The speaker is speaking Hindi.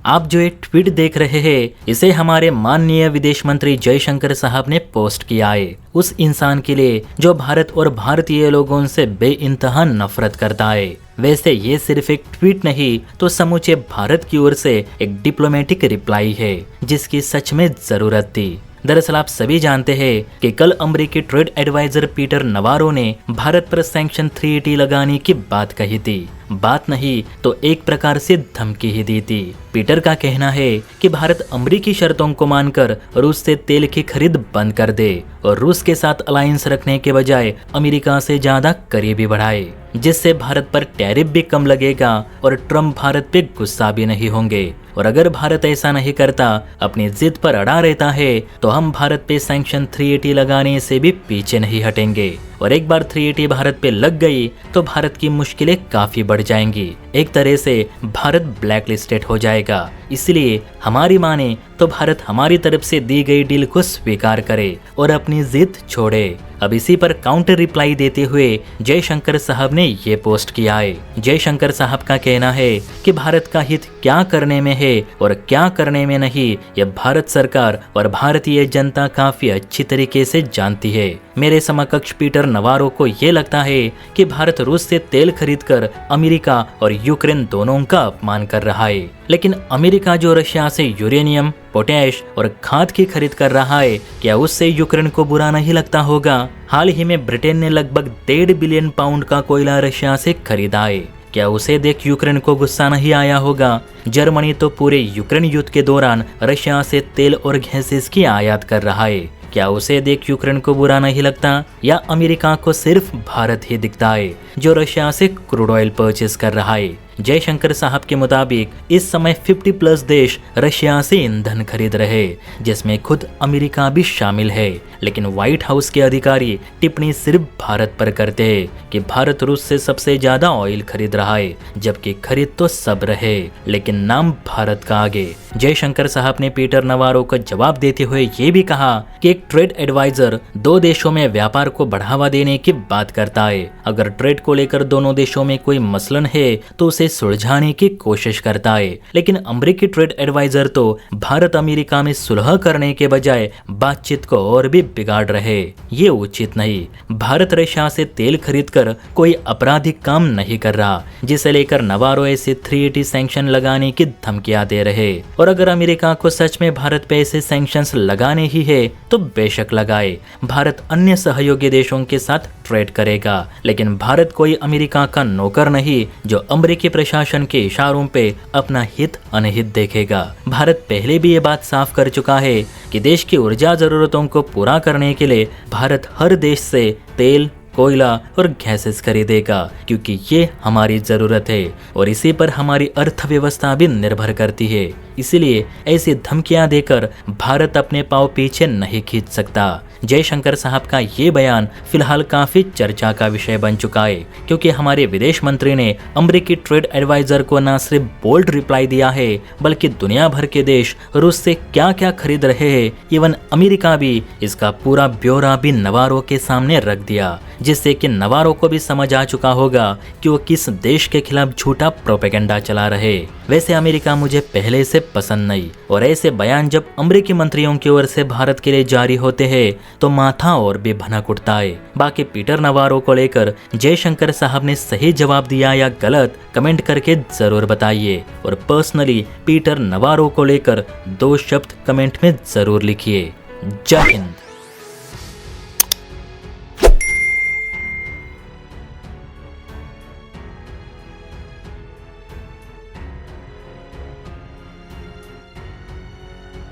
आप जो एक ट्वीट देख रहे हैं, इसे हमारे माननीय विदेश मंत्री जयशंकर साहब ने पोस्ट किया है, उस इंसान के लिए जो भारत और भारतीय लोगों से बेइंतहा नफरत करता है। वैसे ये सिर्फ एक ट्वीट नहीं तो समूचे भारत की ओर से एक डिप्लोमेटिक रिप्लाई है, जिसकी सच में जरूरत थी। दरअसल आप सभी जानते हैं कि कल अमेरिकी ट्रेड एडवाइजर पीटर नवारो ने भारत पर सैंक्शन 380 लगाने की बात कही थी। बात नहीं तो एक प्रकार से धमकी ही दी थी। पीटर का कहना है कि भारत अमेरिकी शर्तों को मानकर रूस से तेल की खरीद बंद कर दे और रूस के साथ अलायंस रखने के बजाय अमेरिका से ज्यादा करीबी बढ़ाए, जिससे भारत पर टैरिफ भी कम लगेगा और ट्रम्प भारत पे गुस्सा भी नहीं होंगे। और अगर भारत ऐसा नहीं करता, अपनी जिद पर अड़ा रहता है, तो हम भारत पे सैंक्शन 380 लगाने से भी पीछे नहीं हटेंगे। और एक बार 380 भारत पे लग गई तो भारत की मुश्किलें काफी बढ़ जाएंगी। एक तरह से भारत ब्लैक लिस्टेड हो जाएगा। इसलिए हमारी माने तो भारत हमारी तरफ से दी गई डील को स्वीकार करे और अपनी जिद छोड़े। अब इसी पर काउंटर रिप्लाई देते हुए जयशंकर साहब ने ये पोस्ट किया है। जयशंकर साहब का कहना है कि भारत का हित क्या करने में है और क्या करने में नहीं, यह भारत सरकार और भारतीय जनता काफी अच्छी तरीके से जानती है। मेरे समकक्ष पीटर नवारो को ये लगता है कि भारत रूस से तेल खरीदकर अमेरिका और यूक्रेन दोनों का अपमान कर रहा है, लेकिन अमेरिका जो रशिया से यूरेनियम, पोटैश और खाद की खरीद कर रहा है, क्या उससे यूक्रेन को बुरा नहीं लगता होगा? हाल ही में ब्रिटेन ने लगभग 1.5 बिलियन पाउंड का कोयला रशिया से खरीदा है, क्या उसे देख यूक्रेन को गुस्सा नहीं आया होगा? जर्मनी तो पूरे यूक्रेन युद्ध के दौरान रशिया से तेल और गैसेस की आयात कर रहा है, क्या उसे देख यूक्रेन को बुरा नहीं लगता? या अमेरिका को सिर्फ भारत ही दिखता है जो रशिया से क्रूड ऑयल परचेस कर रहा है? जयशंकर साहब के मुताबिक इस समय 50+ देश रशिया से ईंधन खरीद रहे, जिसमें खुद अमेरिका भी शामिल है। लेकिन व्हाइट हाउस के अधिकारी टिप्पणी सिर्फ भारत पर करते हैं कि भारत रूस से सबसे ज्यादा ऑयल खरीद रहा है, जबकि खरीद तो सब रहे, लेकिन नाम भारत का आगे। जयशंकर साहब ने पीटर नवारो को जवाब देते हुए ये भी कहा कि एक ट्रेड एडवाइजर 2 देशों में व्यापार को बढ़ावा देने की बात करता है। अगर ट्रेड को लेकर दोनों देशों में कोई मसलन है तो उसे सुलझाने की कोशिश करता है, लेकिन अमेरिकी ट्रेड एडवाइजर तो भारत अमेरिका में सुलह करने के बजाय बातचीत को और भी बिगाड़ रहे। ये उचित नहीं। भारत रशिया से तेल खरीदकर कोई आपराधिक काम नहीं कर रहा, जिसे लेकर नवारो ऐसे 380 सैंक्शन लगाने की धमकियां दे रहे। और अगर अमेरिका को सच में भारत पे ऐसे सैंक्शंस लगाने ही है तो बेशक लगाए। भारत अन्य सहयोगी देशों के साथ ट्रेड करेगा, लेकिन भारत कोई अमेरिका का नौकर नहीं जो अमेरिकी प्रशासन के इशारों पे अपना हित अनहित देखेगा। भारत पहले भी ये बात साफ कर चुका है कि देश की ऊर्जा जरूरतों को पूरा करने के लिए भारत हर देश से तेल, कोयला और गैसेस खरीदेगा, क्योंकि ये हमारी जरूरत है और इसी पर हमारी अर्थव्यवस्था भी निर्भर करती है। इसलिए ऐसी धमकियां देकर भारत अपने पांव पीछे नहीं खींच सकता। जयशंकर साहब का ये बयान फिलहाल काफी चर्चा का विषय बन चुका है, क्योंकि हमारे विदेश मंत्री ने अमेरिकी ट्रेड एडवाइजर को न सिर्फ बोल्ड रिप्लाई दिया है, बल्कि दुनिया भर के देश रूस से क्या क्या खरीद रहे हैं, इवन अमेरिका भी, इसका पूरा ब्यौरा भी नवारो के सामने रख दिया, जिससे कि नवारो को भी समझ आ चुका होगा कि वो किस देश के खिलाफ झूठा प्रोपेगेंडा चला रहे। वैसे अमेरिका मुझे पहले से पसंद नहीं, और ऐसे बयान जब अमेरिकी मंत्रियों की ओर से भारत के लिए जारी होते हैं तो माथा और भी भनक उठता है। बाकी पीटर नवारो को लेकर जयशंकर साहब ने सही जवाब दिया या गलत, कमेंट करके जरूर बताइए। और पर्सनली पीटर नवारो को लेकर 2 शब्द कमेंट में जरूर लिखिए। जय हिंद।